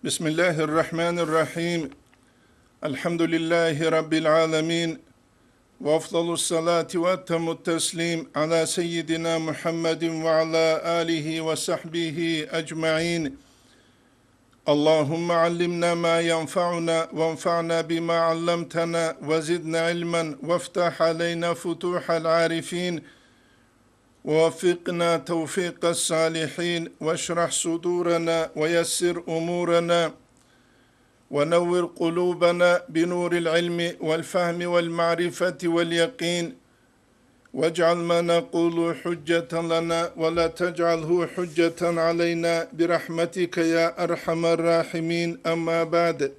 بسم الله الرحمن الرحيم. الحمد لله رب العالمين، وأفضل الصلاة وأتم التسليم على سيدنا محمد وعلى آله وصحبه أجمعين. اللهم علمنا ما ينفعنا وانفعنا بما علمتنا وزدنا علما وافتح علينا فتوح العارفين ووفقنا توفيق الصالحين واشرح صدورنا ويسر أمورنا ونور قلوبنا بنور العلم والفهم والمعرفة واليقين، واجعل ما نقول حجة لنا ولا تجعله حجة علينا برحمتك يا أرحم الراحمين. أما بعد،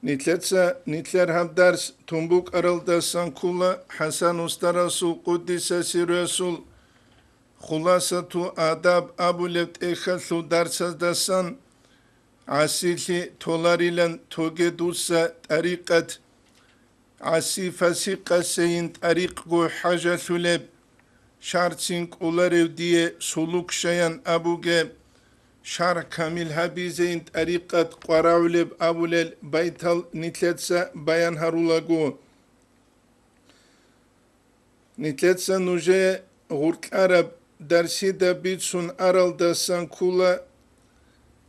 nitler ham ders tumbuk araldasan kula Hasan Usta Resul Kuddisesi Resul Hulasatu Adab Abu Levt Ekhatlu dersazdasan asili tolarilen toge dusa tariqat asifasi qaseyin tariq gu haja thuleb şartsink ularev diye suluk şayan abuge şar kamil habizeyin tariqat qaravleb abulel baytal nitletsa bayan harulagu nitletsa nuje gurk arab dersi de bitsun araldasan kula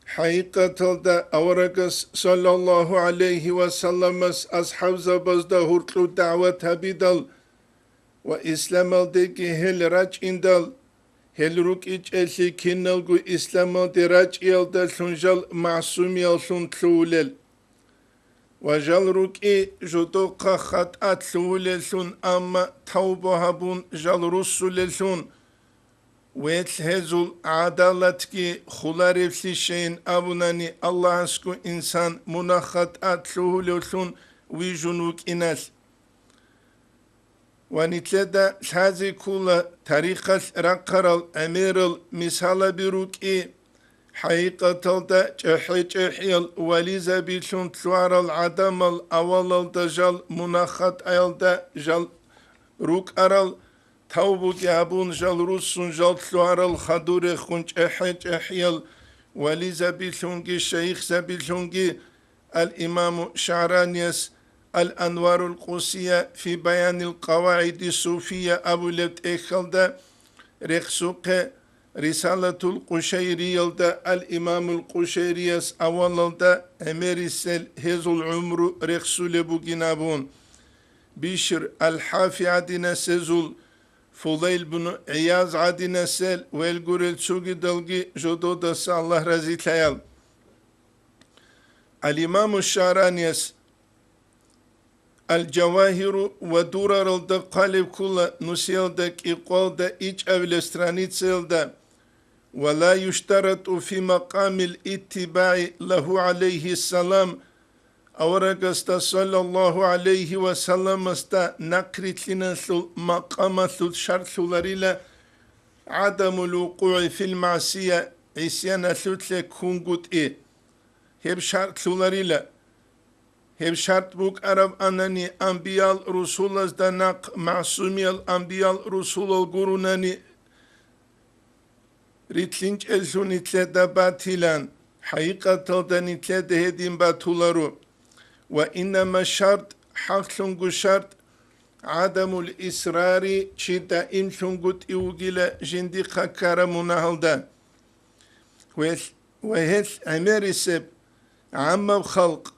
haqiqatalda avaragas sallallahu aleyhi ve sellemes ashabzabazda hurtlu davet habidal ve İslamaldaki hel raç indal hel ruk iç elsi kinnalgu İslamaldi raç yalda sunjal masum yalsun tlulel ve jal ruk i judoqa khatat tlulelsun amma tavbo habun jal rusulelsun ويت هزول عدالتكي خلارفلي شين أبناني الله اسكو إنسان مناخت أتلوه لوثون ويجنوك إناس ونتلدا شازي كولا تاريخ رقرال أميرال مثال بروك حقيقة تلدا جحيل وليزا بيشون تلوار العدم الأول دجال مناخت أيلدا جال روك أرال توبو جابون جال روسون جال تلوارل خدور خونج احيال ولي زبيلونجي شيخ زبيلونجي الإمام شعرانيس الأنوار القوسية في بيان القواعد الصوفية أبو لبت إخلدا رخصوق رسالة القشيري الإمام القشيريس أولا أميرسل هزو العمر رخصو لبو جنابون بشر الحافي عدنا سزول Fulayl bunu İyaz adi nesel vel gurel çugi dalgi jodo dası Allah razı tayal. Al-İmam-ı Şaraniyes Al-Javahiru ve durarılda kalib kula nusiyaldak iqvalda iç evle stranitselda ve la yuştaratu fi makamil ittibai lehu aleyhisselam Avragasta sallallahu aleyhi ve sellem'sta nakritlinasul makamasul şartlarıyla adamul vuku'i fil masiye isyanasütle kungut hep şartlarıyla hep şart buk Arab anani ambiyal rusulazda nak masumiyal ambiyal rusulal gurunani ritlinç elsunitle da batilan haqiqatalda nitle de hedin batularu وإنما الشرط حق لنجو شرط عدم الإصرار شدا إن لنجوت إوجلا جندي خكارا مناهلدا وهذ أمريسب عام الخلق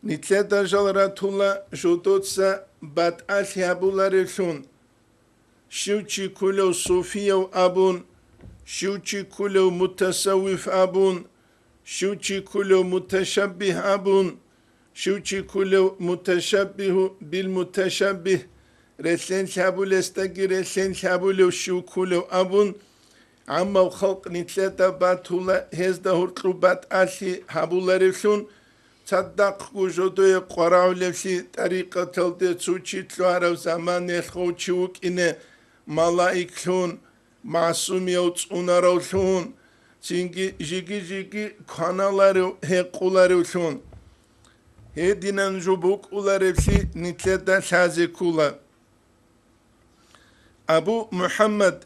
نتلدا جلراتولا جودوتسا بات أليا بولاريشون شوشي كلو صوفيا أبون شوشي كلو متصوف أبون شوشي كلو متشبه أبون شوشي كله متشبه بالمتشبه رسلن شابول استقي رسلن شابول شو كله أبون عما وخلق نتلتا باتولا هزده هرقربات أشي هابولارشون تصدق وجودو قراو لفشي طريقة تلده سوشي تلوارو زمان يخوشيوك إنه ملايكلون معصوم يوتسوناروشون چينجي جيجي كانالارو هقولارشون Hedinen jubuk ular hepsi nitleda şazi kula. Abu Muhammed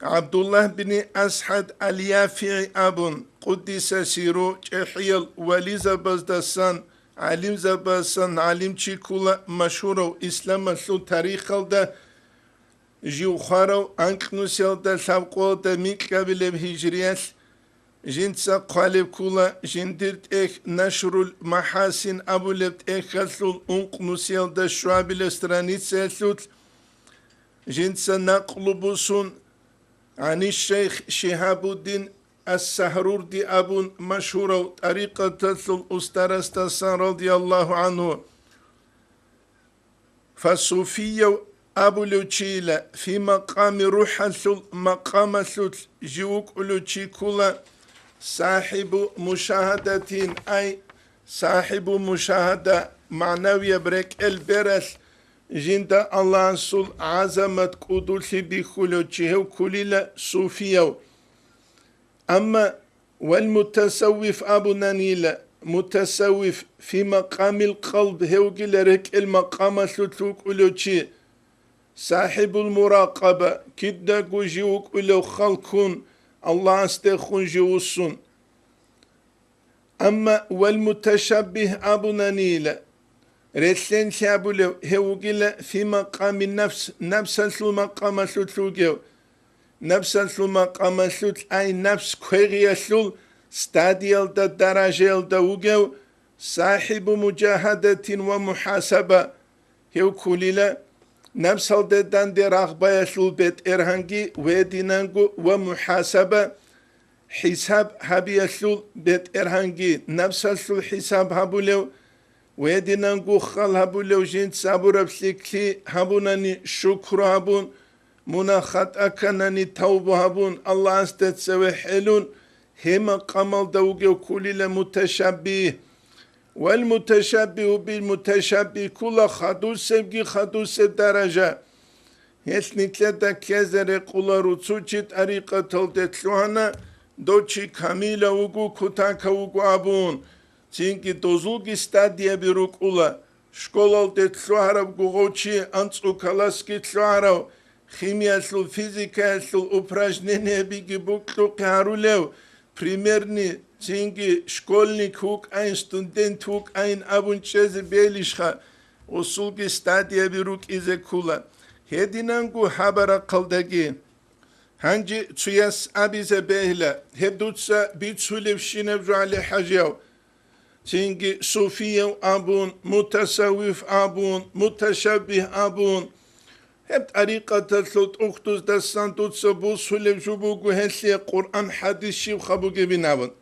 Abdullah bin Ashad al-Yafi'i abun Kuddise siru çehiyel veli zabazdasan alim zabasan alim çikula maşhuro İslam'a su tarikhalda jiukharo anknusel savqo da mikabile hicriyet jinsa qalib kula jindirt nashrul mahasin abulebt khasul unknusel da şuabil stranitse sut jinsa naqlubusun عن الشيخ شهاب الدين السهروردي أبو مشهور طريقة الأستاذ رضي الله عنه فالصوفية أبو لوتشيلا في مقام روح مقام جيوك لوتشيكولا صاحب مشاهدة أي صاحب مشاهدة معنوية بريك البرس جندا الله سول عظمت قدوسي بخلو جهو كليلا صوفيو أما والمتصوف أبو نانيلا متصوف في مقام القلب هوجل رك المقام سلوك ولوشي صاحب المراقبة كدا جوجوك ولو خلقون الله استخون جوسون أما والمتشبه أبو نانيلا رسلن شابولو هوجلا في مقام النفس نفس المقام سلوكيو نفس المقام سلوك أي نفس كويريا سلول ستاديال دا درجيال دا وجو صاحب مجاهدة ومحاسبة هو كليلا نفس الدان دي رغبة سلول بيت إرهانجي ودينانجو ومحاسبة حساب هبي سلول بيت إرهانجي نفس السلول حساب هبولو ويدينانغو خال هبو لو جين سابو ربسيكي هبوناني شكر هبون مناخات أكناني توبو هبون الله استتسوي حلون هما قمال دوغيو كولي لمتشبه والمتشبه بالمتشبه كل خدو سبجي خدو سب درجة هسنتلتا كيزر قولا رتسوچي طريقة تلتلوهانا دوچي كاميلا وغو كتاكا وغو أبون Çünkü dozulgi stadya birukula şkolal detluharav gugochi antsukalasky tluharav химиясыл физикасыл упражнения биги буклу карулев примерни цинги школьник хук ein студент хук ein абунчeze белишха осулги стадия бирук изе кула hedinangu habara qaldaги hangi çuyas abize behle hebdutsa bitsulev şinev ali hajav çünkü sufiye abun mutasavvif abun mutaşabbih abun hep tarikata sot uhtuz dastan tutsa bu sulev jubugu hesliye Kur'an hadis şiv khabu gibi navın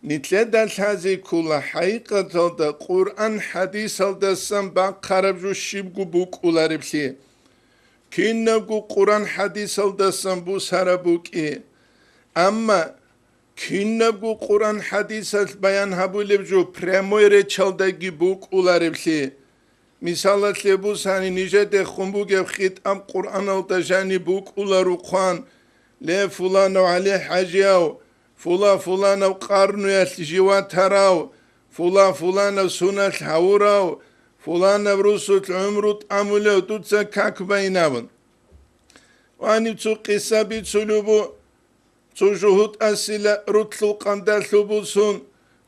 nitle ders hazi kula haqiqata da Kur'an hadis aldasan bak karabju şibgu bu kularipsi kinnagu Kur'an hadis aldasan bu sarabuki ama kinnagu Kur'an hadis bayan habulevju premoyre çaldagi bu kularipsi misalatli bu sani nice de khumbu gev khit am Kur'an altajani bu kularu khan le fulano ali hajiyav فلا فلان قرن يسجوا تراو فلا فلان سنة حوراو فلان برسوت عمرت عملو تتسكك بينهم واني تو قصة بتسلوبو تو جهود أسئلة رتلو قندل ثبوسون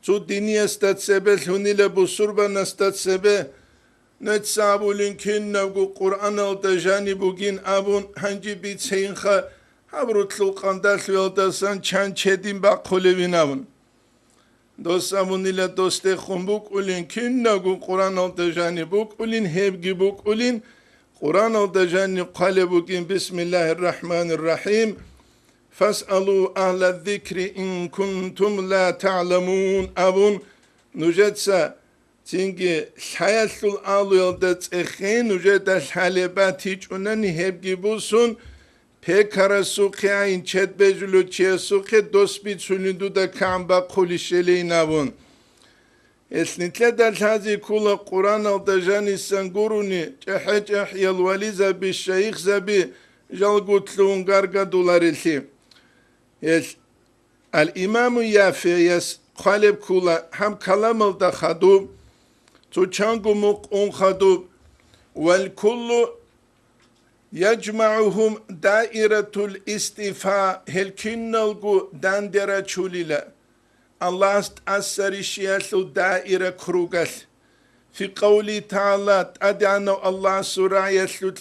تو ديني استتسبه هنيل بسربا نستتسبه نتسابو لنكين نبقو قرآن التجاني بوغين أبون هنجي بيتسينخا Habrutlu qandal yoldasan çan çedin bak kolevinamun. Dosamun ile doste khumbuk ulin kinnagu Kur'an oltajani buk ulin hevgi buk ulin Kur'an oltajani qalebukin Bismillahirrahmanirrahim. Fas'alu ahle zikri in kuntum la ta'lamun abun nujetsa çünkü hayatul alu yolda tsekhin nujeta halebat hiç unani hevgi bulsun Pekara suqi ayin çetbejulu çiye suqi dosbit sulindu da kamba kulişeleyin avun. Esnitle dalhazi kula Kur'an altajan isan guruni çehe yal valiza bi şeyh zabi jalgutluun garga dolarisi. Es al-imamu yafiyas qalib kula ham kalamal da khadub tu çangu muq un khadub vel kullu يجمعهم دائرة الاستفاء هلكن نلقو داندرة شوليلا الله استأثر الشياث دائرة كروغل في قوله تعالى أدعنا الله سورة يسلط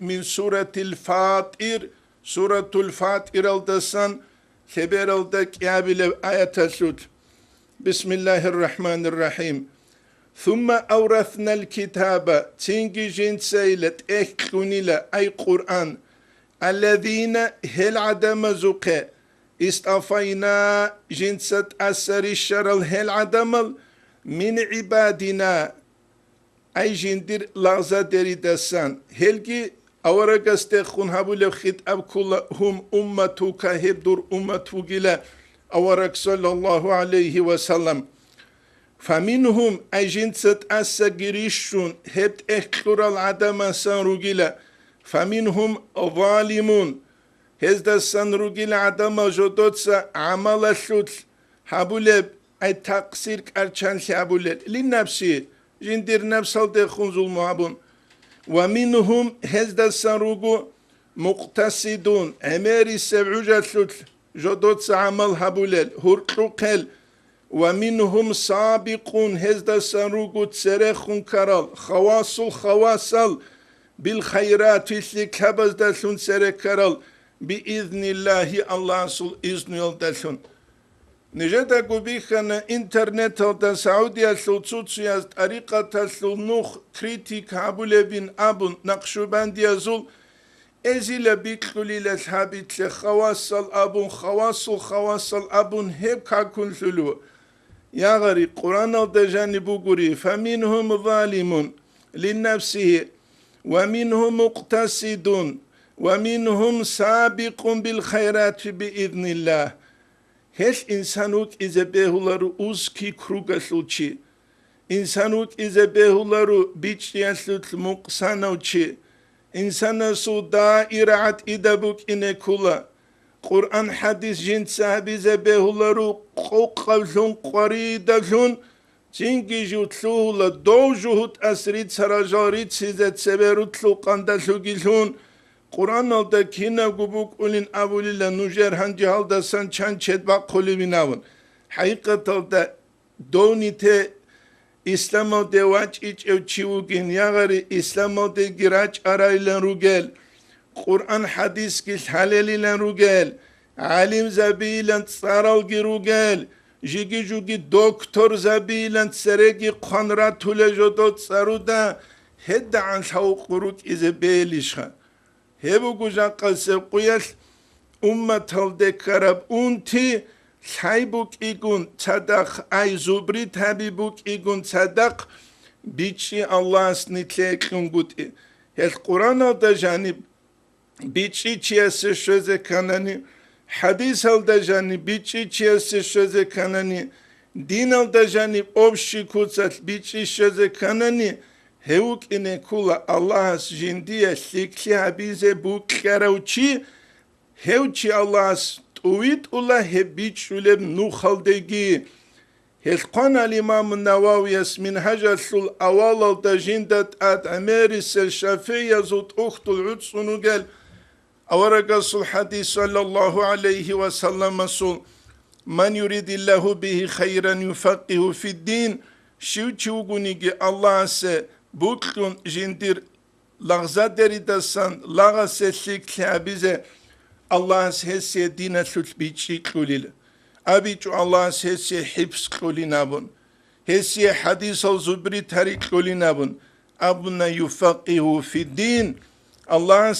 من سورة الفاطر سورة الفاطر الدسان خبر الدك يابل آية السود بسم الله الرحمن الرحيم ثم أورثنا الكتاب تنجي جنسيلة إحكونيلا أي قرآن الذين هل عدم زقى استفينا جنسة أسر الشر الهل عدم من عبادنا أي جندر لغزة دريدسان هلجي أورق استخون هبو لخيط أبكلهم أمتك هبدر أمتك إلى أورق صلى الله عليه وسلم فمنهم أي جنسة أسجريشون هبت إخلور العدم سنرجلا فمنهم ظالمون هزدا سنرجلا عدم جدوتس عمل الشد هبولب أي تقصير كارشان هبولب لنفسي جندر نفس الدخون ظلم هبون ومنهم هزدا سنرجو مقتصدون أميري سبعوجة الشد جدوتس عمل هبولب هرقل ومنهم سابقون هزدا سنروغو تسرخون كرال خواصل بالخيرات في كبز دلون سرخ كرال بإذن الله الله سل إذن يلدلون نجد قبيخنا انترنت دا سعودية سلطوتسيا طريقة سلنوخ كريتيك هابولبين أبون نقشبان ديازول ازيل بيكلولي لسحابيت خواصل أبون هب كاكون سلو يا غري قرآن الدجاني بوغوري فمنهم ظالم لنفسه ومنهم مقتصد ومنهم سابق بالخيرات بإذن الله هش إنسانوك إذا بيهولارو أوزكي كروغسلوشي إنسانوك إذا بيهولارو بيتشياسلوت مقصانوشي إنسان سو دائرة إدبوك إنكولا قرآن حديث جن صحابي زبهولارو قوقلون قريدلون جنگي جوتلولا دوجوهت أسريد سراجاريد سيزت سبروتلو قندلوگيلون قرآن الدا كينا قبوك أولين أوليلا نجر هنجي هالدا سان چان چدبا قولي بناون حقيقة الدا دوني ته İslam de vaç iç evçivugin yağarı İslam de giraç arayla rugel Kur'an hadis ki haleliyle rugel alim zabiyle saral girugel jigi jugi doktor zabiyle seregi qanra tulejodot saruda hedda an şauquruk ize belişha hebu gujan qase quyal ummat halde karab unti Saybuk igun sadak ay zubri tabibuk igun sadak biçi Allah's nitlekin guti. El Kur'an da janib biçi çiyası söze kanani hadis da janib biçi çiyası söze kanani din da janib obşi kutsat biçi söze kanani hevuk ine kula Allah's jindiye sikli habize bu karauçi hevçi Allah's Uyit ula hebit şulem nukhaldegi Helqan al-İmam el-Nevavi min hajasul aval da jindat at ameris el-Şafii yazut uhtul utsunu gel Avarasul hadis sallallahu aleyhi ve sellem sul Man yuridillahu bihi hayran yufaqihu fid din Şiu çugunigi Allah se butlun jindir lagza deridasan laga seslik bize Allah'ın sesi dine süt biçi klulil. Abiçu Allah'ın sesi hifz klulinabun. Hesi hadis al zubri tarik klulinabun. Abuna yufaqihu fi din. Allah'ın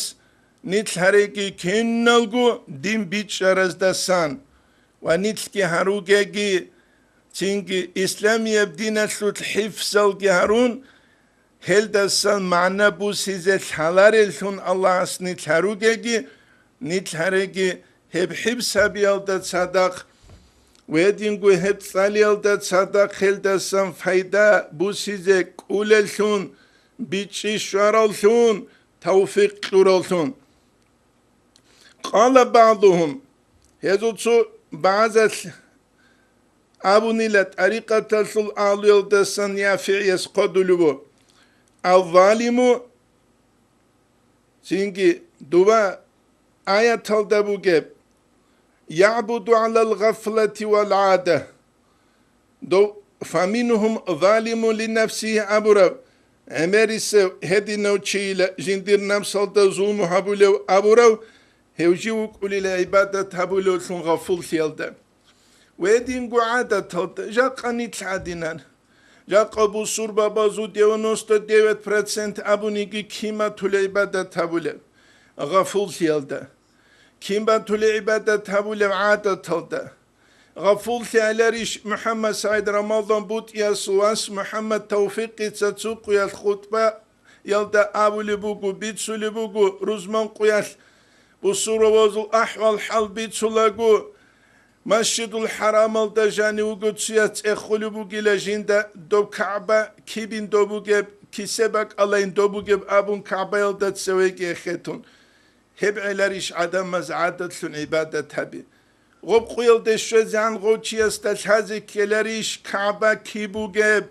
nit hareki kennalgu din biç arazdasan. Ve nit ki harugegi çünkü İslamiye dine süt hifz al giharun. Heldasan ma'na bu size halar elsun Allah'ın nit harugegi نتحرقي هب سابي الدا تصدق ويدينغو هب صالي الدا تصدق خلدا سن فايدا بوسيزك أوللسون بيتشي شوارلسون توفيق لورلسون قال بعضهم هذوتسو بعض أبوني لطريقة تلسل آلو الدا سن يافع يسقدلو الظالمو Çünkü dua ayet alda bu gep. Ya'budu alel gafleti vel ade. فمنهم ظالم لنفسه أبرو أمريس هدي نوتشيل جندير نفسه تزوم هبولو أبرو هوجيوك أولي العبادة هبولو ثم غفول سيالدا ويدين قعادة تلتا جاق أنيت عدنان جاق أبو سور بابا زو ديونوست 9% أبونيكي كيما تولي عبادة هبولو غفول سيالدا كيما تولي عبادة هبولو عادة تلتا غفول ثالريش محمد سعيد رمضان بوت يسواس محمد توفيق تسوق يا الخطبة يلدا أبو لبوغو بيتسو لبوغو رزمان قياس بصورة وزو أحوال حال بيتسو لاغو مسجد الحرام الدجاني وقدسيات إخو لبوغي لجيندا دو كعبة كيبين دو بوغيب كيسبك ألين دو بوغيب أبون كعبة يلدا تسويكي خيتون هب علاريش عدم مزعادة لن عبادة تبي غب قيل دشزان غوچي استشهازي كلاريش كعبة كيبوغيب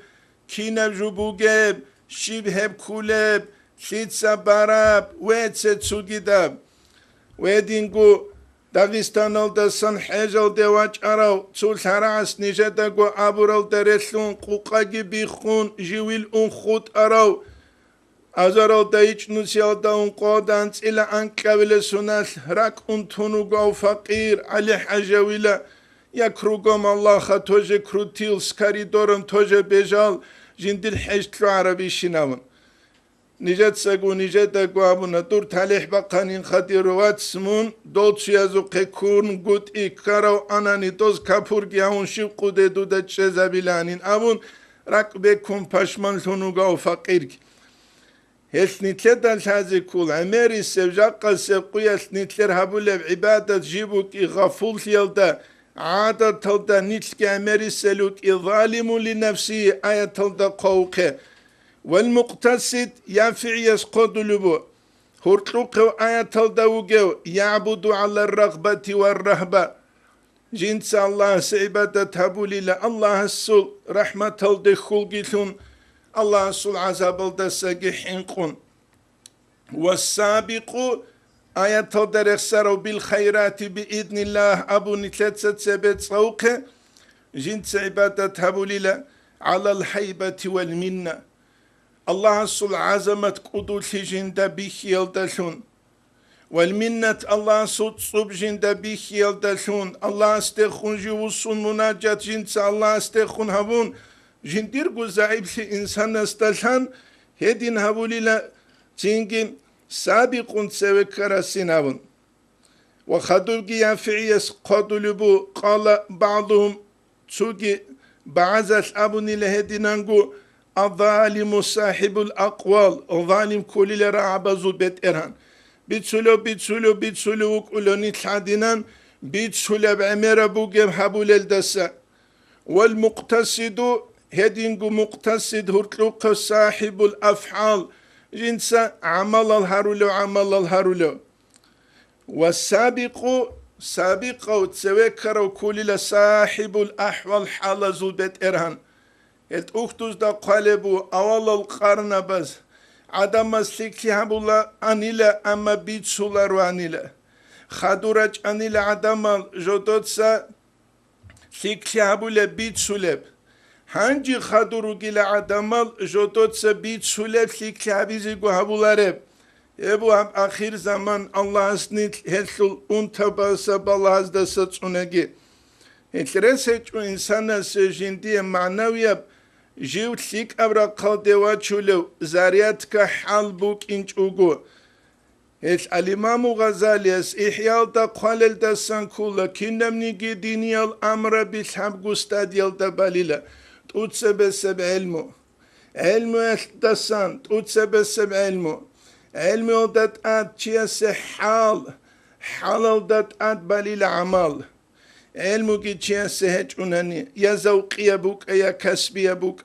كينجوبوغيب شبهب كولب شيتسا باراب ويتسا تسوغيداب ويدينغو داغستان الدسان حيجل دواج اراو تسول سراس نجدغو ابورال درسلون قوقاگي بيخون جيويل اون خود اراو ازارال دايچ نوسيال داون قودانس الى انكابل سونال راك انتونوغو فقير علي حجويلا يكروغم الله خطوجه كروتيل سكاريدورن توجه بيجال جندل حجتلو عربي شناون نجد ساقو نجد داقو ابونا دور تاليح بقانين خديروات سمون دولتسو يازو قيكورن قوت اكاراو اناني دوز كابور گياون شبقو دي دودا تشزابيلانين ابون راك بيكون پاشمان لونوغو فقير هل نتلد الهازي كول عميري سبجاقا سبقويا نتلر هبولي بعبادة جيبوك غفول يلدا عادة تلدا نتلك عميري سلوك ظالم لنفسه آية تلدا قوقه والمقتصد ينفعي يسقود لبو هرطلوقه آية تلدا وقو يعبد على الرغبة والرهبة جنس الله سعبادة هبولي الله السل رحمة تلدا خلقلون الله سول عذاب الدساقي حنقون والسابق آيات الدرخسارو بالخيرات بإذن الله أبو نتلتسة سبت صوقه جنس عبادة هبوليلا على الحيبة والمنة الله سول عظمة قدول جند بيخ يلدشون والمنة الله سول صب جند بيخ يلدشون الله استخون جوصون مناجات جنس الله استخون هبون جندير قزائب في إنسان استلحان هدين هبوليلا تنجي سابقون سوكرا سنابون وخدوغي ينفعيس قدلبو قال بعضهم تسوغي بعزل أبوني لهدينانغو الظالم صاحب الأقوال الظالم كل لرعبزو بيت إرهان بيتسولو وكولو نتحدينان بيتسولو بعمير بوغيب هبول الدسا والمقتصد هدينغو مقتصد هرتلوق صاحب الأفعال جنسا عمل الهرولو والسابق سابق وتسوكر وكل صاحب الأحوال حال زوبت إرهان الأختوز دا قالبو أول القرن بس عدم السكي هبولا أنيلا أما بيت سولار وأنيلا خدورج أنيلا عدم الجدودسا سكي هبولا بيت سولب هنجي خدورو گيلا عدمال جوتوتسا بيت سولب سيكي هبيزي گو هبولارب ابو هم آخر زمان الله اسنيت هسل انتباسا بالله دا ستسونگي هترسيچو انسانا سجندي معنوية جيو تليك ابرا قادوا چولو زارياتك حال بوك انچ اوگو هت الامام غزالي اس احيال دا قالل دا سانكولا كنم نيجي دينيال امر بالحب گستاد يل دا باليلا تسبسب علمه يحدثان تسبسب علمه دات اد چيس حال دات اد باليل عمل علمو كي چيس هج اوناني يا ذوقي بوك يا كسبي بوك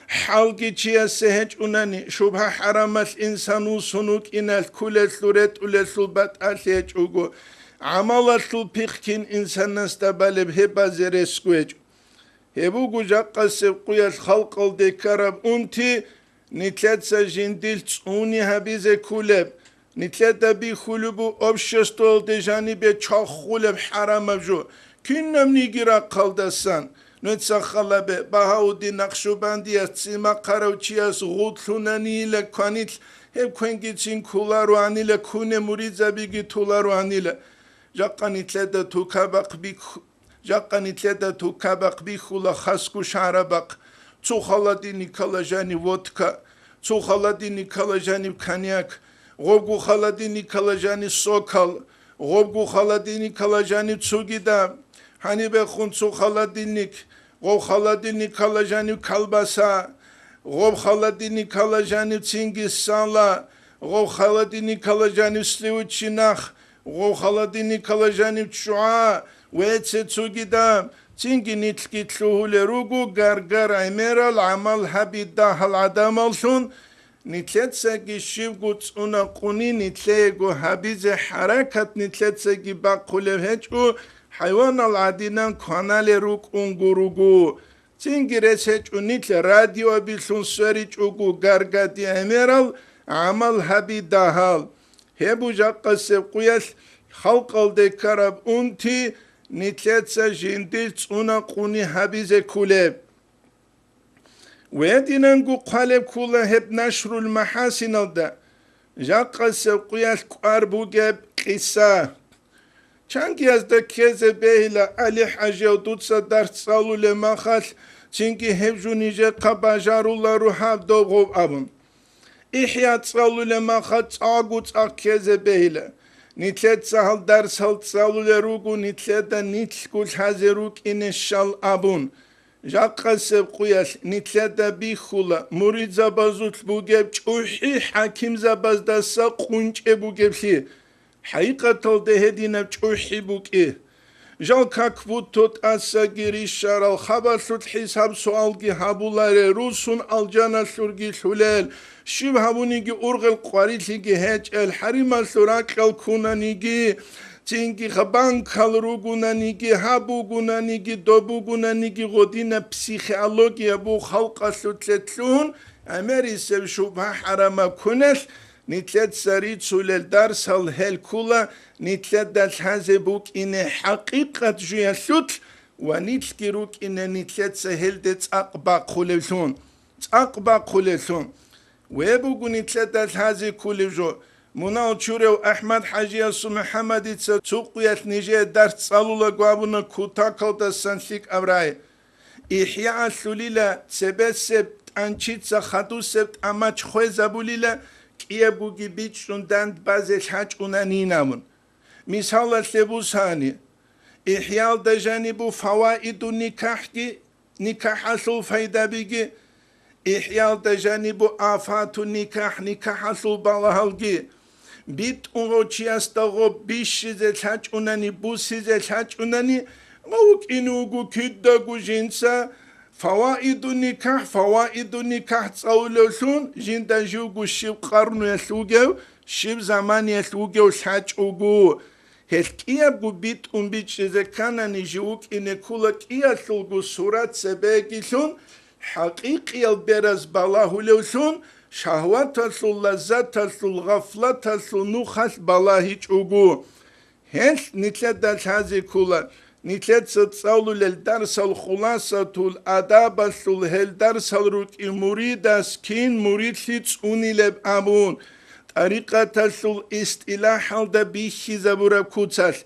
حال كي چيس هج اوناني شبه حرام الانسان سنوك ان كل ثورت ولثبت الهج اوغو عمل البيخكين انسان نستبل بهبا زرسكوج هبو جاقا سبقيا الخلق الدكارب انتي نتلاتسا جنديل تسوني هبيزة كولب نتلتا بي خلوبو обществол دجاني بي چاخولب حرامجو كنم نيگيرا قلدسان نتسا خلابه باهاودي نقشبندي سيما قروچياس غوتلوناني لكوانيت هب كونگي چين كولارو انيله كونه مريزا بيگي تولارو انيله جاقا نتلتا تو كابق بي خولا خسكو شعربق تو خلادي نيكالاجاني وودكا تو خلادي نيكالاجاني كانياك غوبگو خلادي نيكالاجاني سوكال غوبگو خلادي نيكالاجاني تسوگيدا hani بخون تو خلادي غو خلادي نيكالاجاني كالباسا غو خلادي نيكالاجاني تسينگيسانلا غو خلادي نيكالاجاني سليوچيناخ غو خلادي نيكالاجاني تشوعا ويتسي تسوگيدا تينگي نيتلكي تلوهولي روغو غرغر عميرال عمل حبيدا هالعدام الشون نتلتساقي شيفغو تسونا قوني نتلاقو حبيزي حركة نتلتساقي باقولي هجو حيوان العدينان كوانالي روك انغوروغو تينگي رسهجو نتل راديو بيسون سريجوغو غرغدي عميرال عمل حبيدا هال هبو جاقا سبقوياس خلق الدكارب انتي نتلتسا جندي تسونا قوني حبيزي كوليب ويدينانغو قالب كولا هب نشر المحاسن الدا جاقا سبقياس قاربو جاب قصة چانگي از دا كيزة بيهلا علي حاجة ودوتسا دار تصالو لما خال چنگي هبجو نيجي قباجارو الله روحاب دو غوب ابن إحيا تصالو لما خال تاقو تاق كيزة بيهلا نتلت سهل درس هل تصالو لروغو نتلتا نتلكو حازروك إن الشال ابون جاقا سبقوياس نتلتا بيخولا مريد زبازوت بوغيب چوحي حاكم زباز داسا قونج بوغيب لي حقيقة الدهدين چوحي بوغي جال كاكبوت توت اسا گيري شارال خبر سوت حساب سوالگي هابولاري روسون الجانا سورگي سولال شيب هابونيگي ارغل قواريتيگي هج الحريم سوراك الكونانيگي تينگي خبان كالروغونانيگي هابوغونانيگي دوبوغونانيگي غودينا بسيخيالوگيا بو خلق سوتلتلون امري سب شبه حرما كونل نتلت سريد سولل درس هل كولا نتلت دالحازي بوك إن حقيقة جويا سوتل ونتلكيروك إن نتلت سهل دت أقبا قولشون أقبا قولشون ويبوغو نتلت دالحازي كولجو مناو تشوريو أحمد حاجي أسو محمد تسوقيات نيجي درس صالولا قوابونا كوتاكل دسانسيك أبراي إحياء سوليلا سبت أنشيت سخطو سبت أماج خويزة بوليلا كيبوغي بيتشون داند بازي الحاج أنانينامون مثال سبوساني إحياء دجانبو فوائد نكاح أصل فايدة بيجي إحياء دجانبو آفات نكاح أصل بالهالجي بيت أنغوشي أستغو بيش زي الحاج أناني بوسي زي الحاج أناني موك إنوغو كدغو جنسا فوائد النكاح تصولوشون جندا جوغو شيب قرنو يسوغو شيب زمان يسوغو الحاج أوغو هالكيابو بيت بيتش إذا كان نجوك إن كولك يسوغو سورات سباقيشون حقيقي البرز بالله لوشون شهوات تسول لذات تسول غفلة تسول نوخس بالله أوغو هل نتلت هذه كولا نتلت تصولو للدرس الخلاصة الأداب الدرس الروك مريد اسكين مريد لتسوني لبأمون طريقة الاستلاح الدبيشي زبورا كوتساش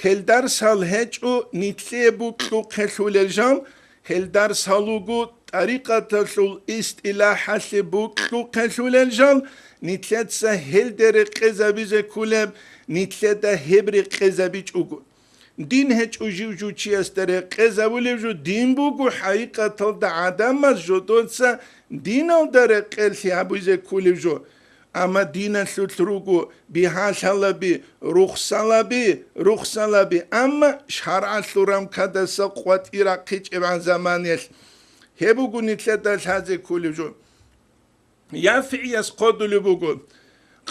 هل درس الهجو نتلبو تلوقشو للجام هل درس الوغو طريقة الاستلاح لبو تلوقشو للجام نتلت سهل درق زبيزة كولب نتلت هبر قزبيج اوغو دين هج اوجيو جو چياس درق زبولي جو دين بوغو حقيقة دا عدم از جو دونسا دين درق الثيابوزة كولب جو اما دين سلطروغو بحاشا بي رخصة لبي اما شرع سلورم كدسا قوات إراقيج ابن زمانيش هبوغو نتلت هذه كولب جو يافعي يسقود لبوغو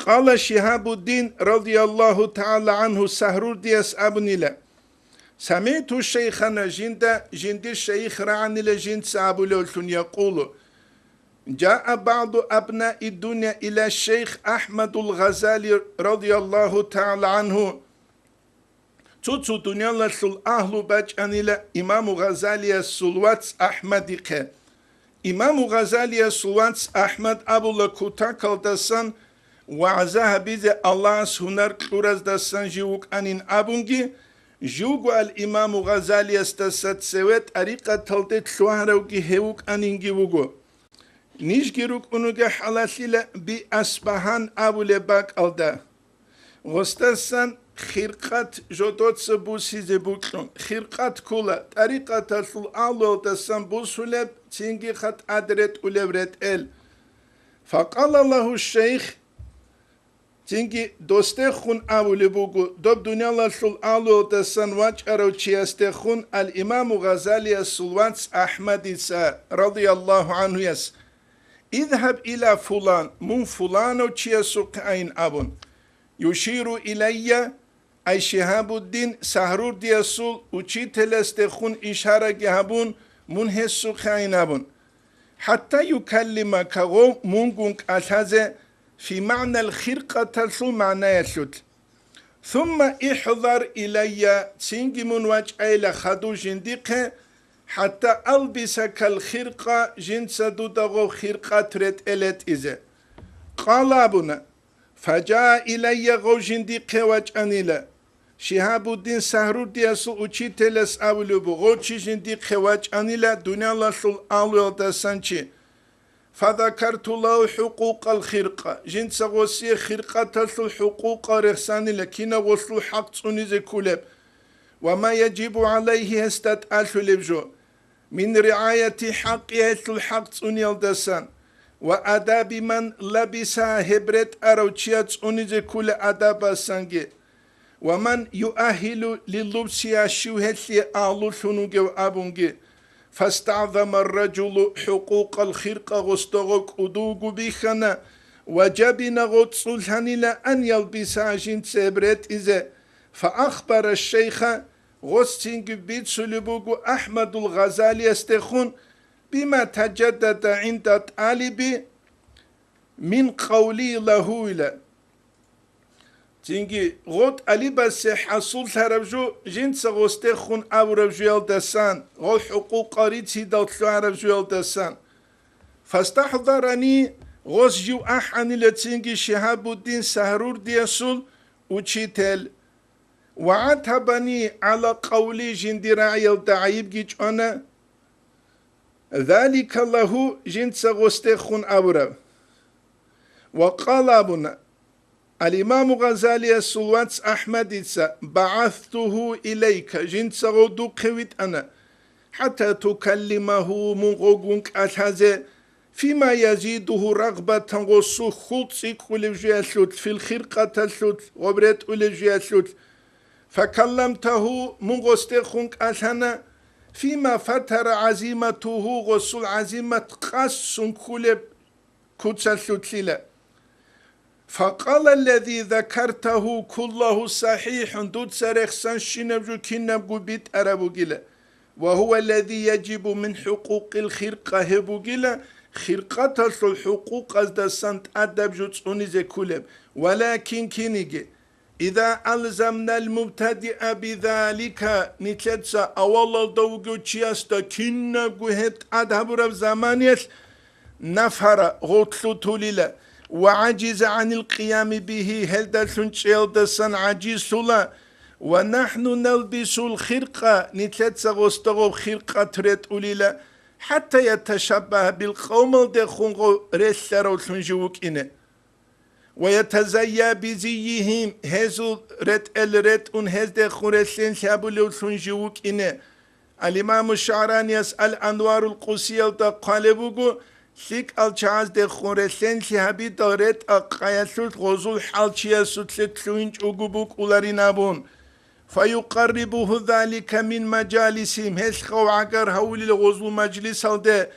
قال شهاب الدين رضي الله تعالى عنه سهرور ديس أبنيلا سمعت الشيخنا جند الشيخ رعني لجند سابو لولتون يقول جاء بعض أبناء الدنيا إلى الشيخ أحمد الغزالي رضي الله تعالى عنه تُتُ دنيا لسل أهل بجان إلى إمام غزالي السلوات أحمد إمام غزالي السلوات أحمد أبو لكوتا كالدسان وعزاها بيزي الله سهنر كورز دسان جيوك أنين أبونجي جوغو الإمام غزالي استسد سويت أريقة تلتت شوهروكي هيوك أنينجي وغو نيشجيروك أنوغي حلاسيلا بي أسبهان أبو لباك ألدا غستسان خيرقات جودوت سبوسي زبوكلون خيرقات كولا طريقة تسل ألو دسان بوسولب تينجي خط أدرت أولورت فقال الله الشيخ تينجي دوستخون أولي بوغو دوب دنيا لسل ألو دسان واج أرو تشيستخون الإمام غزالي السلوانس أحمد رضي الله عنه يس اذهب إلى فلان من فلان وتشيسوك أين أبون يشير إلي أي شهاب الدين سهرور ديسول وشي تلستخون إشارة جهبون من هسوك أين أبون حتى يكلمك غو منغنك أشازة في معنى الخرقة تلسل معنى يسود ثم احضر إلي تنجي من وجه إلى خدو جنديق حتى ألبسك الخرقة جنس دودغو خرقة تريد إلت إذا قال أبونا فجاء إلي غو جنديق وجهن إلى شهاب الدين سهرور ديسو وچي تلس أولوبو غو چي جنديق وجهن إلى دنيا لسل أولو دسانچي فذكرت له حقوق الخرقة جنس غوسي خرقة تسل حقوق رخصان لكن غسل حق تونيز كولب وما يجب عليه هستت ألفلبجو من رعاية حق يهتل حق تونيل دسان وأداب من لبسا هبرت أروتشيات تونيز كول أداب سانجي ومن يؤهل للبس يشوهت لأعلو ثنوغي وأبونجي فاستعظم الرجل حقوق الخرقة غستغوك أدوغ بيخنا وجبنا غتصلحن لأن يلبس عجين سبرت إذا فأخبر الشيخ غستنج بيت سلبوغ أحمد الغزالي استخون بما تجدد عند الطالب من قولي له إلى تنجي غوت علي بس حصول هربجو جنس غستخون أو ربجو دسان غو حقوق ريتي دوتلو هربجو دسان فاستحضرني غوز جو أحاني لتنجي شهاب الدين سهرور ديسول وشيتل وعتبني على قولي جندراعي الدعيب جيج أنا ذلك له جنس غستخون أو رب وقال أبونا الإمام غزالي السلوات أحمد بعثته إليك جنس غدو قويت أنا حتى تكلمه من غوغونك أتهزي فيما يزيده رغبة غصو خلطسك ولجياسلوت في الخرقة السلوت وبرت ولجياسلوت فكلمته من غستخونك أتهنا فيما فتر عزيمته غصو عزيمة قص كولب كتسلوت لله فقال الذي ذكرته كله صحيح دود سرخسان شنبجو كنبجو بيت أربو جلا وهو الذي يجب من حقوق الخرقة هبو جلا خرقة الحقوق أزدسانت أدب جوتسوني زي كولب ولكن كينيجي إذا ألزمنا المبتدئ بذلك نتلتسا أولا دوغو تشياستا كنبجو هت أدهب رب زمانيس نفر غطلو توليلا وعجز عن القيام به هل دلسون شيل دسان عجيز سولا ونحن نلبس الخرقة نتلت سغستغو خرقة تريد أوليلا حتى يتشبه بالقوم الدخونغو رسلرو سنجوك إنه ويتزيا بزيهم هزو رت الرت ان هز دخون رسلين شابلو سنجوك إنه الإمام الشعراني يسأل أنوار القصية قالبوغو سيك الچاز ده خورسن شهبي دارت اقايسوت غزول حالچياسوت لتلوينج اغبوك اولارينابون فيقربه ذلك من مجالسهم هسخو عقر هولي الغزول مجلس ده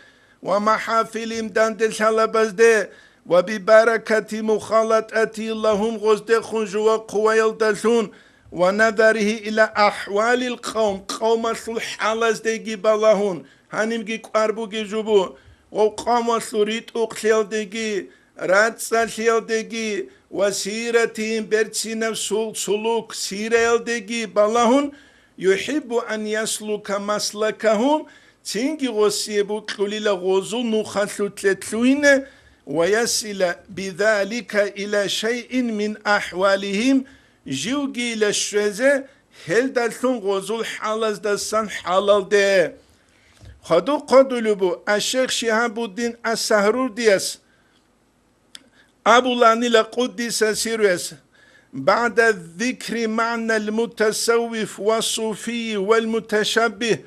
ومحافلهم داندل شالباز ده وببركة مخالطة لهم غزد خنجوا قويل دسون ونظره إلى أحوال القوم قوم الحالز ده جبالهون هنمجي قربو جبو وقام ثريت أقليلدجي راتساليلدجي وسيرتهم برتسنا سلوك سيريلدجي بلهن يحب أن يسلك مسلكهم تنجي غسيبو تلوليلا غوزو نخلو تلتلوين ويصل بذلك إلى شيء من أحوالهم جوجي للشوزة هل دلتون غوزو الحالز دستان حلال ده خدو قدلبو الشيخ شهاب الدين السهرور ديس أبو لاني لقدس سيروس بعد ذكر معنى المتصوف والصوفي والمتشبه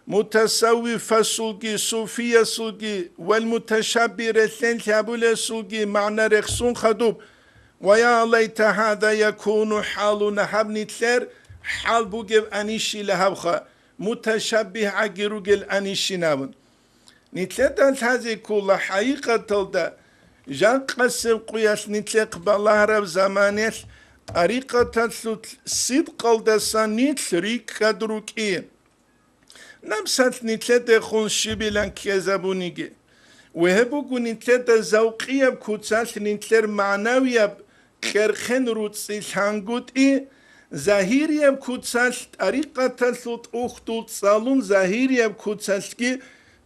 متصوف السلقي صوفي السلقي والمتشبه رثلين ثابول السلقي معنى رخصون خدوب ويا ليت هذا يكون حالنا حبني تلر حال بوجب أنيشي لهبخا متشبه عجروجل أنيشي نابن نتلت هذه كل حقيقة تلدا جان قسم قياس نتلق بالله رب زمانه أريقة تلت صدق الدسان نتلريك كدروك إيه نمسات نتلت خون شبيلان كيزابونيجي وهبوكو نتلت زوقية بكوتسات نتلر معنوية كرخن روتسي هانجوت إيه ظاهرية بكوتسات أريقة تلت أختو تصالون ظاهرية بكوتسات كي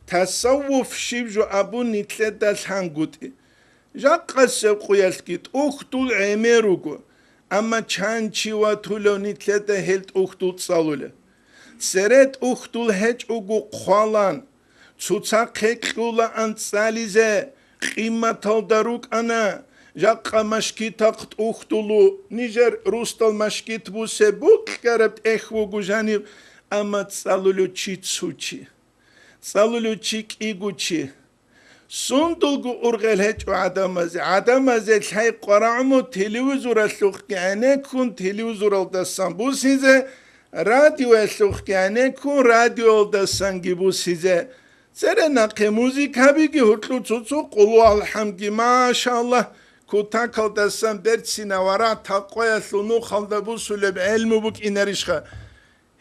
تصوف شبجو أبو نتلت هانجوت إيه جاق قسم قياس كيت أختو العميروكو أما چانچي واتولو نتلت هلت أختو تصالوله سرت أختول هج أوجو قالان تsutsaq خيكولا أنتساليزة قيمة تلدروك أنا جاقا مشكيتاقت أختولو نيجر روستال مشكيت بوسه بوك كاربت إخوغو جانب أما تسالولو چي تسوچي تسالولو چيك إيغو چي سندلغو أرغل هج عدم أزي الحي قرعمو تلوزور اللوخ كأنه كون تلوزور الدسان بوسيزه راديو اسلوخ کنه کن رادیو دستان گیبو سیزه سر نقه موزیک بگی هرتلو چوچو قلو الحمدی ماشاءالله کتا کل دستان برچی نوارا تقوی اسلونو خالده بو سلب علمو بک اینرشخه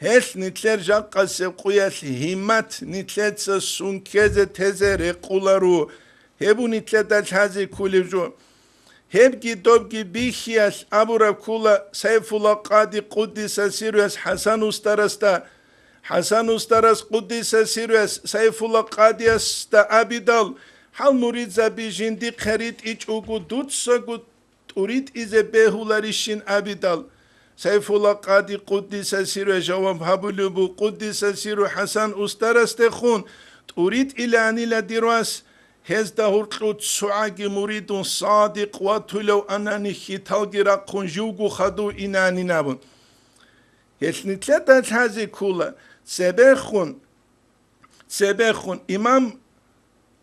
هل نتلر جاق قسب قویت همت نتلر سونکز تزه رقولارو هبو نتلر دل هزی کولی جو هبگی دوبگی بیخیاش ابو رکولا سیف الله قادی قدس سیروس حسن استرستا حسن استرس قدس سیروس سیف الله قادی است ابیدال حال مرید زبی جندی خرید ایچ اوگو دوت سگو تورید ایز بهولارشین ابیدال سیف الله قادی قدس سیروس جواب هبولو بو قدس سیرو حسن استرست خون تورید ایلانی لدیروس هزده هرقلوت سعاقي مريد صادق واتلو أناني خيطالقي راقون جوغو خدو إناني نابون يتنتلتات هذه كلها سبخون إمام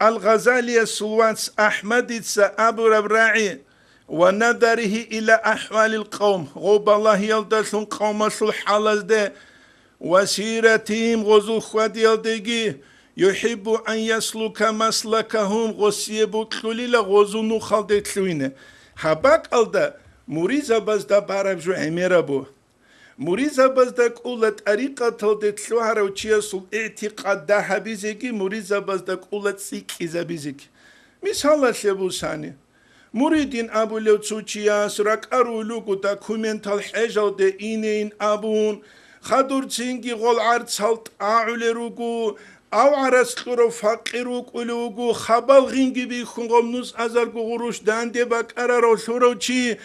الغزالي السلوانس أحمد أبو ربراعي ونظره إلى أحوال القوم غوب الله يلدسون قوم الحالز ده وسيرتهم غزو خواد يلدقي يحب أن يسلك مسلكهم غسيبو كليلا غزونو خالدت لوينه حباك ألدا مريزا بزدا باربجو عميرابو مريزا بزدا قولت أريقة تلدت لوهارو چياسو اعتقاد ده حبيزيكي مريزا بزدا قولت سيكيزا بيزيكي مثال لبو ساني مريدين أبو لو تسوچياس راك أرولوكو داكومنتال حجو ده إينين أبون خدور تنجي غول عرض سالت أعولروكو أو عرسكرو فقيرو قلوغو خبال غينجي بيخون غمنوس أزارغو غروش دانده بكارا روشورو چي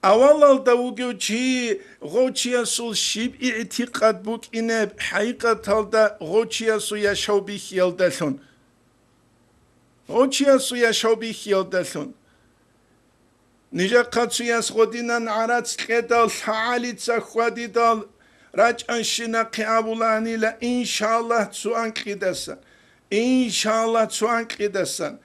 أولال داوغو چي غوچيا سول شيب اعتقاد بوك إنه حقيقة تالدا غوچيا سو يشاو بيخيال دلون غوچيا سو يشاو بيخيال دلون نجا قاتسو ياس غدينان عراتس قدال حالي تساخوادي دال راج أنشنا قابلاني لا إن شاء الله تسوان قدسان إن شاء الله تسوان قدسان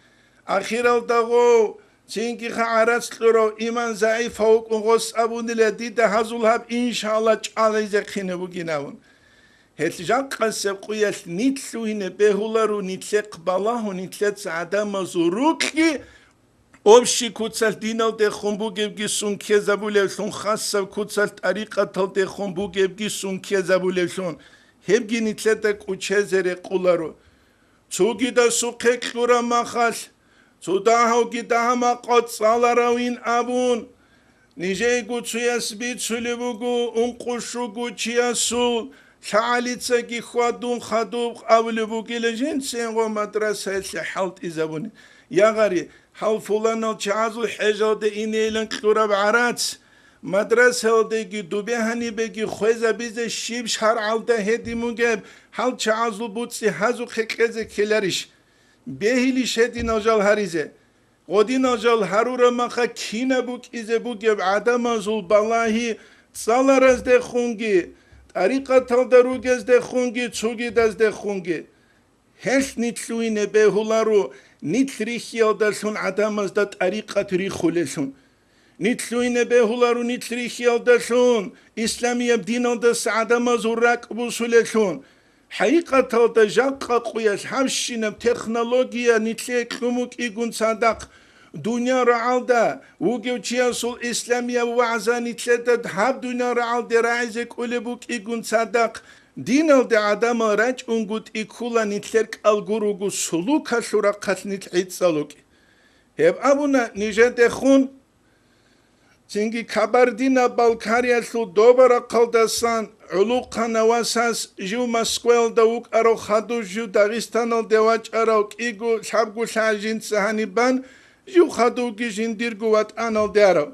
أخير الدغو تنكي خعرات لرو إيمان زعيف فوق غص أبوني لديد هزول هاب إن شاء الله تعالى زخينه بجناون هتجان قصب قياس نتلوين بهولارو نتلق بالله نتلت عدم زروكي أبشي كوتسال دينال ده خنبو جبجي سون كيزابولشون خاصة كوتسال طريقة تل ده خنبو جبجي سون كيزابولشون هبجي نتلتك وچهزر قولارو Цугида сукеклура махал, цудахау гидахама qotsalarawin abun, нижейгу цуясби цулебугу унқушугу чиясу, шаалица ги хвадун хадуб авлебуги лежин сенго мадраса халт изабуни. Ягари хал фуланал чазу хежалде инейлен клураб арац. مدرسه دیگی دوبه هنی بگی خویزه بیزه شیب شهر عالده هدی مگه حال چه عزل بودسی هزو خکزه کلریش بهیلیش هدی ناجال هریزه قدی ناجال هرور مخا کینه بوک ایزه بوگه عدم ازول بالله سالر از ده خونگی طریقه تل دروگ از ده خونگی چوگی دز ده خونگی هش نیتلوینه به هولارو نیتریخی آدرسون عدم از ده طریقه تریخولشون نیتلوینه به هولارو نیتریخی آدرسون اسلامی دین آدرس عدم از ورک بوسولشون حقیقت آده جاقا قویش همشینم تکنولوژیا نیتلی کلوموک ایگون صدق دنیا را عالده وگو چیاسول اسلامی وعزا نیتلی داد هب دنیا را عالده رعیزه کوله بوک ایگون صدق دین آده عدم رج اونگود ایکولا نیتلرک الگوروگو سلوکا شورا قط نیتعید سلوکی هب ابونا نیجه دخون چنگی کبردینا بالکاریا سو دوباره قلدستان علوقا نواساس جو مسکویل دوک ارو خدو جو داغستانل دواج ارو ایگو شبگو شاجین سهانی بان جو خدو گی جندیرگو وات آنال دیارو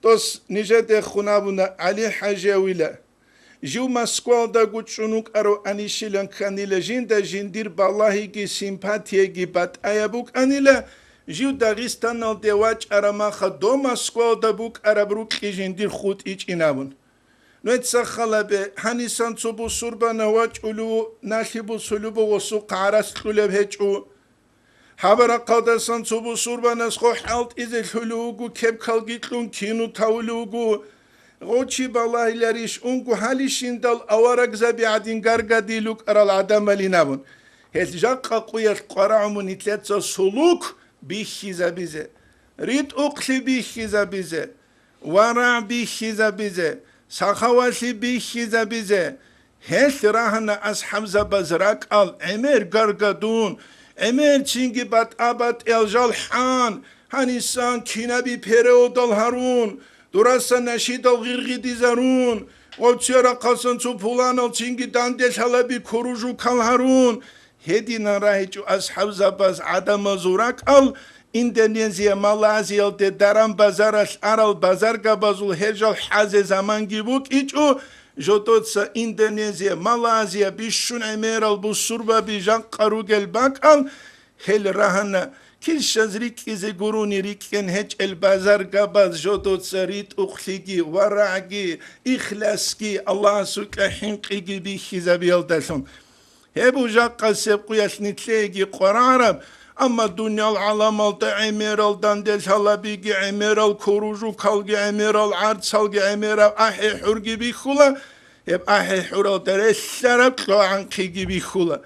توس نیجه خونابونا علی حاجویله جو مسکویل داگو چونوک ارو انیشیلن کانیله جنده جندیر باللهی گی سیمپاتیه گی بات آیابوک انیله جو داغستانل دواج ارماخا دو مسکویل دابوک ارابروک کی جندیر خود ایچ اینابون نتسخلا به هنیسان صبو سربا نواج علو ناشبو سلوبو وسو قارس خلب هجو حبرا قادسان صبو سربا نسخو حالت ازل حلوگو کب کلگیتلون کینو تاولوگو غوچی بالله لریش اونگو حالیشین دال اوارک زبی عدین گرگا دیلوک ارال عدم ملی نبون هل جاقا قویت قرعمو نیتلتسا سلوک بیخیزا بیزه رید اقلی بیخیزا بیزه ورع بیخیزا بیزه سخواسی بیخیزه بیزه هش راهنا اصحاب زبزرک ال امر گرگدون امر چینگی بات آباد الجال حان هنیسان کینبی پیرو دل هرون درسته نشید غیرگی دیزرون و چرا قاسن تو پولانل چینگی دندش حلبی کروجو کل هرون هدی نراهی جو اصحاب زبز عدم زورک ال اندونزیا مالازیا ده درام بازارش ارال بازار گبازول هرجال حاز زمان گیبوک ایچو جوتوتسا اندونزیا مالازیا بیشون امیرال بو سربا بیجان قروگل باکال هل راهنا کل شزریک ایز گرونی ریکن هج البازار گباز جوتوتسا ریت اخلیگی ورعگی اخلاسگی الله سوکا حنقیگی بیخیزا بیالدشون هبو جاقا سبقویاش نتلیگی قرارب اما دنیا العالم امیرال دندل حلبیگی امیرال کوروجو کالگی امیرال عرضالگی امیرال احی حرگی بیخولا هب احی حرال درشترک لعنقیگی بیخولا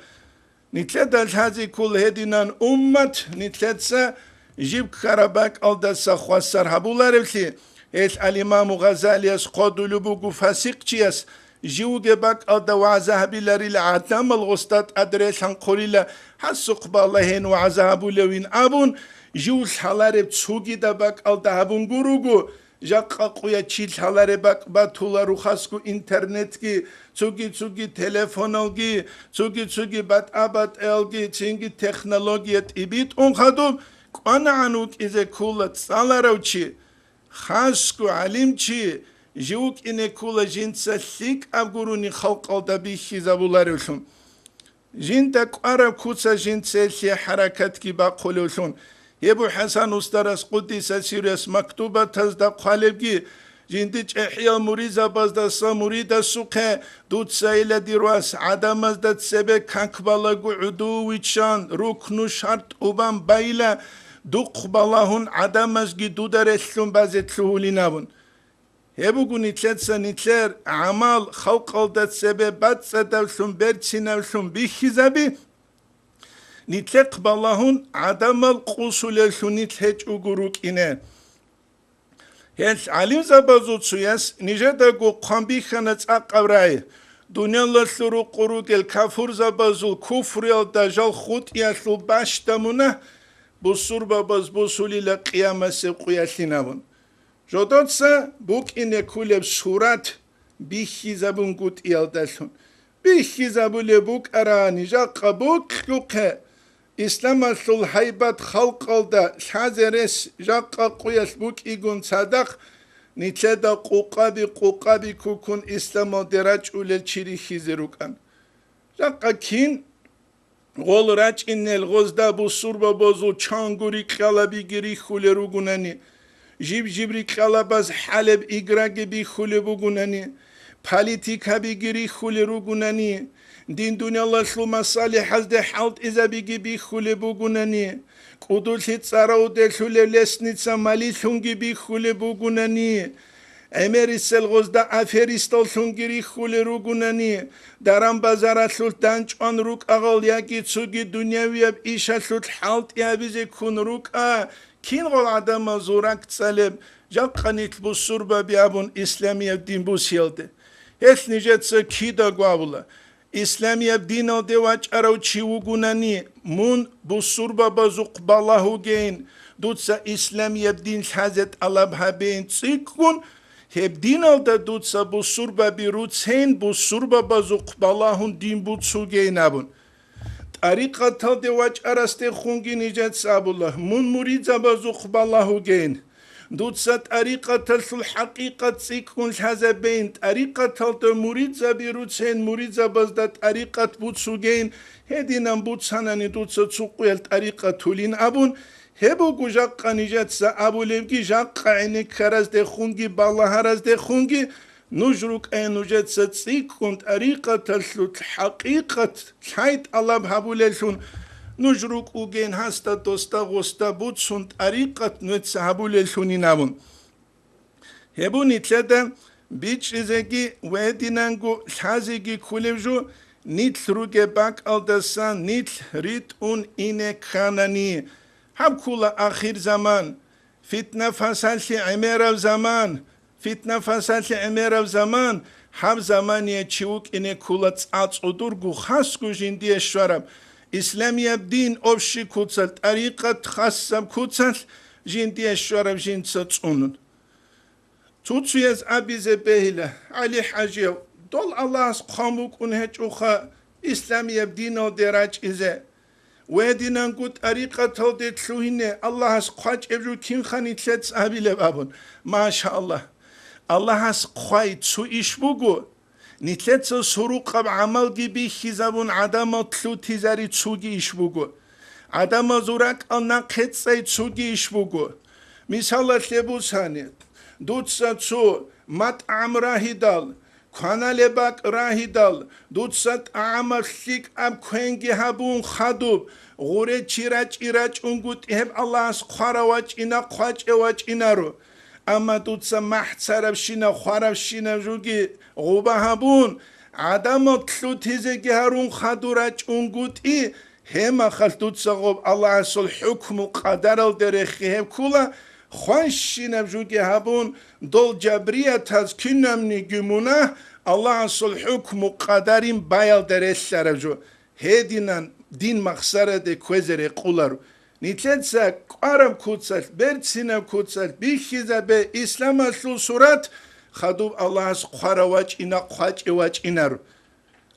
نیتلت از هزی کل هدینان امت نیتلت سا جیب کربک الدسا خواستر هبولارفلی ایش الامام غزالی از قدولو بگو فاسق چیست جوجه بق الدوازه بلاري العتام الغستات أدريشان قليلا حسق باللهين وعذاب لوين أبون جوش حلارب تسوجي دبق الدهبون جروجو جاك قويا تشيل حلارب بق باتولا روخاسكو إنترنت كي تسوجي تلفونالجي تسوجي بات أبات إلجي تسوجي تكنولوجيا إبيت أنخدم أنا عنوك إذا كولت سالاروتشي خاسكو علمتشي جوك إنه كولا جنسا ثيك أبغروني خلق الدبيخي زبولاريوشون جنتك أرب كوتسا جنسا ثي حركات كي باقولوشون يبو حسن استرس قدس سيريس مكتوبة تزدق خالبكي جنتك إحياء مريزة بازدسا مريدة سوقه دوت سايلة ديرواس عدم ازدت سبه كنكبالغو عدو ويتشان ركنو شرط وبان بايلة دوق بالاهون عدم ازگي دودرسلون بازتلوه لنابون هبوغو نتلتسا نتلر عمال خلق الدت سبه بات سدوشون برچنوشون بيخيزابي نتلق بالاهون عدم القصولشون نتلج اغروك إنه هل علم زبازوت سويس نجده گو قنبي خانت اقورای Dunyalı kurugel kafur zabazul kufriyal dajal khutiyasul baştamuna bu surbabaz bu sulile kıyamese kuyaslinavun. Jodotsa buk ine kuleb surat bihizabun gut iyaldasun. Bihizabule buk arani jakka buk yuke. İslamasul haybat halkalda şazeres jakka kuyas buk igun sadak. Niçeda kukabi kukun İslamo deraç ulel çiri hizirukan. Jakka kin gol raç innel gozda bu surba bozu çanguri kalabi giri hulerugunani. Jibri kalabaz Halep igra gibi hulerugunani. Politika bi giri hulerugunani. Din dünyalaşlı masali hazde halt izabi gibi hulerugunani. Kudulsit sarau de hulelesnitsa malithun gibi hulerugunani. Emerisel gozda aferistol sungiri hulerugunani. Daram bazara sultan çon ruk ağal yaki tsugi dünyaviyab işa sult halt yabize kun ruk a. Kin gol adama zorak tsaleb. Jakkanit bu surba biabun İslamiyev din bu sildi. Hes nijetsa kida guavula. İslamiyev din o devaç arav çivugunani. Mun bu surba bazuk balahu gein. Dutsa İslamiyev din hazet alabha beyin tsikun. Hep din alda dutsa bu surba bir rutsen bu surba bazuk balahun din bu tsugein abun. Tariqatal devaç araste khungi nijet sabullah. Mun muridza bazuk balahu gein. Dutsa tariqatal sul haqiqat tsikun hazabein. Tariqatal da muridza bir rutsen muridza bazda tariqat bu tsugein. Hedinan bu tsanani dutsa tsukuyel tariqatulin abun. Hebo gujaqqa nijatsa abulevgi jaqqa ene karaz de khungi ballaharaz de khungi nujruk enujatsa tsikun tariqatal slut haqiqat hayt alab habulelsun nujruk ugen hasta dosta gosta butsun tariqat nutsa habulelsun inavun. Hebo nitlada bichizegi wedinangu shazegi kulevju nitruge bak aldasan nit rit un ine kanani. Habkula ahir zaman, fitne fasalsi emerav zaman, fitne fasalsi emerav zaman, hab zamaniye çivuk ine kula tsats odurgu khasku jindiye şvarab. İslamiyab din obşi kutsal, tariqat khassam kutsal, jindiye şvarab jintsa tsunun. Tutsuyez abize behile, Ali Hacıyev, dol Allah'as khamuk unheç uha, İslamiyab din o deraç ize. Wedinan gut tariqatal de tluhine Allah'as qaç evru kin khanitlet abile babun. Maşallah. Allah'as qay tsu işbugu. Nitlet suruqab amal gibi hizabun adama tlu tizari tsugi işbugu. Adama zurak alna qetsay tsugi işbugu. Misallat lebusani. Dutsa tsu mat amrahidal. Kanale bak rahidal, dutsat amaslik ab kwengi habun khadub, gure çiraç iraç ungut hep Allah'as kharawaç ina qaç evaç inaru. Ama dutsa mahtsarab şina kharav şina jugi guba habun, adama tlu tizegi harun khaduraç ungut i, hema khal dutsa gub Allah'asul hukmu qadaral derekhi hep kula, Khwanshina juge habun dol jabriya taz kinamni gümuna Allah'ın sul hukmu qadarim bayal deressara jo hedinan din maksara de kwezere qularu nitletsa qaram kutsal bertsina kutsal bihiza be İslam'a sul surat khadub Allah'as qarawaç ina qaç evaç inaru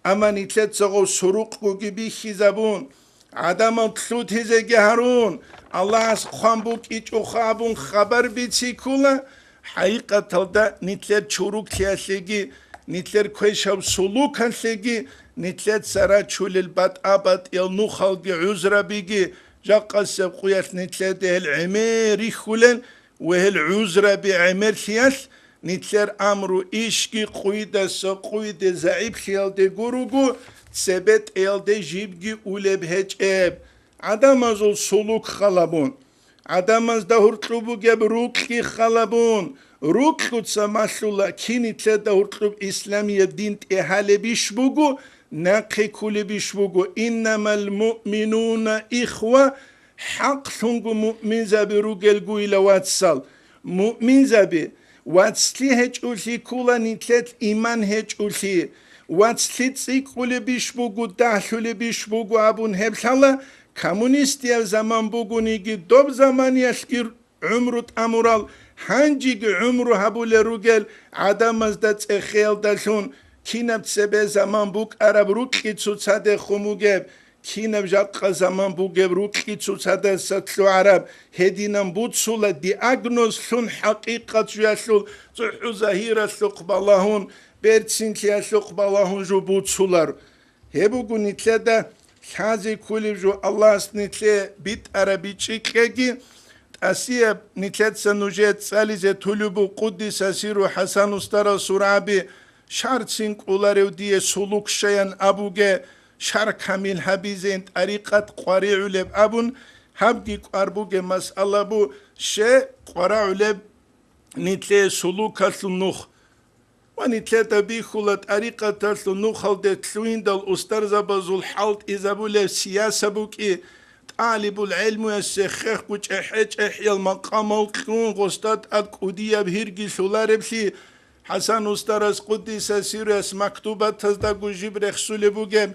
ama nitletsa go suruq gibi hizabun adamın tlut hizege harun Allah'as khambuk iç ukhabun khabar bitsi kula haqiqatalda nitler çuruk tiyasegi nitler kweşav suluk hansegi nitlet sara çulil bat abat el nuhalgi uzra bigi jaqasab quyat nitler del emeri khulen ve hel uzra bi emer tiyas nitler amru işki quyda zaib khiyalde gurugu sebet elde jibgi uleb heceb adamaz ol suluk khalabun adamaz da hurtlubu geb rukki khalabun rukkutsa maslula kinitle da hurtlub İslamiye din ehale bişbugu naqi kuli bişbugu innamal mu'minuna ihwa haq sungu mu'min zabi rugel guyla watsal mu'min zabi watsli heç ulsi kula nitlet iman heç ulsi واتسليتسي كولي بيشبوغو داخلي بيشبوغو أبون هبشالله كومونيستيا زمان بوغونيجي دوب زمان يشكير عمرو تأمورال هنجيج عمرو هبول روغل عدم از دات اخيال داشون كينب سبه زمان بوك عرب روكي تسوصاده خموغب كينب جاقا زمان بوغب روكي تسوصاده ستلو عرب هدينم بود سولا دياغنوز سون حقيقة جواشول صحو زهيرة سوق بالهون برتسين كيا سوق بالهون جو بود سولار هبوغو نتلده حازي كولي جو الله سنتلي بيت عربي چيكيگي أسيب نتلت سنوجت ساليزة تلوبو قدس أسيرو حسن استرا سرابي شارت سينك أولاريو دي سلوك شيان أبوغي شار كامل حبيزين طريقة قواري علب أبون حبقي قربوغي مسألة بو شي قواري علب نتلي سلوك النوخ ونتلت بيخولة طريقة النوخ هل تلوين دل أسترزا بزول حالت إذا بولي سياسة بوكي طالب العلم يسخخ بوش احيج احيا المقام القرون غستاد القودية بهرگي سولاربسي حسن استرس قدس سيرس مكتوبة تزدقو جبر خسول بوغم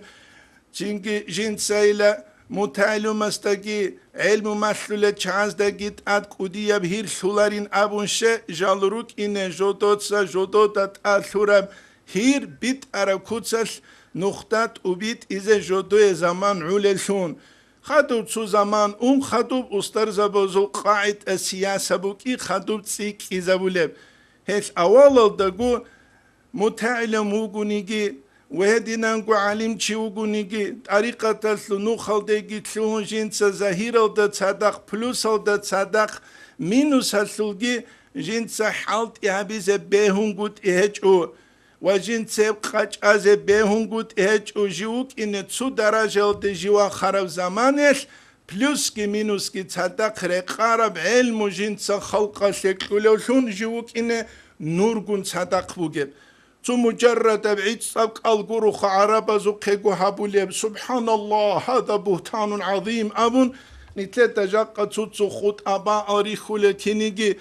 چنگي جنت سايلة متعلم استگي علم مسلولة چانزدگيت القودية بهر سولارين ابونشه جالروك إنه جودوتسا جودوتات الثورم هير بيت اراكوتسش نختات وبيت إذا جودو زمان علشون خطوب سو زمان خطوب استرزا بزو قاعد السياسة بوكي خطوب تسيك إذا بولب هيش أول دقو متعلم وقونيجي وهدينانقو علم چي وقونيجي طريقة تسلو خلدگي تلوهن جنسا زهير دا تصدق پلوس دا تصدق مينوس هسلگي جنسا حالت إحبيزة بيهن قد إهجو وجن سب قاچ از بهون گوت هج او جوک این تسو درجه د جوا خراب زمانش پلوس کی مینوس کی صدق رقارب علم و جن س خلق شکلشون جوک این نورگون صدق بوگب تو مجرد بعيد سبق القروخ عرب زقه هبولب سبحان الله هذا بهتان عظيم ابون نتلت جاقه تسو خود ابا اريخول تينيجي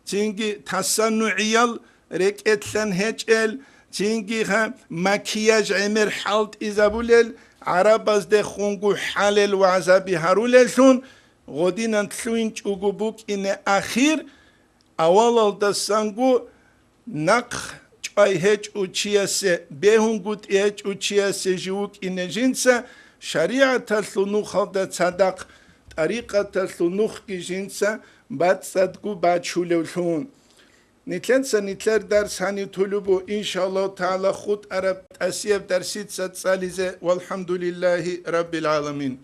تينجي تصنعيال ركتلن هجل تينجي مكياج عمر حالت إزابولل عرب از ده خونگو حلل و عذابي هارولشون غدين انتلوين چوگو بوك إن أخير أول ده سنگو نق چای هج او چیاسه بهونگوت هج او چیاسه جوك إن جنسه شريعة تلنوخ ده صدق طريقة تلنوخ کی جنسه بعد صدقو بعد شولشون نتلر درس هني طلبو إن شاء الله تعالى خود عرب أسيب درسيت 100 ساليزة والحمد لله رب العالمين.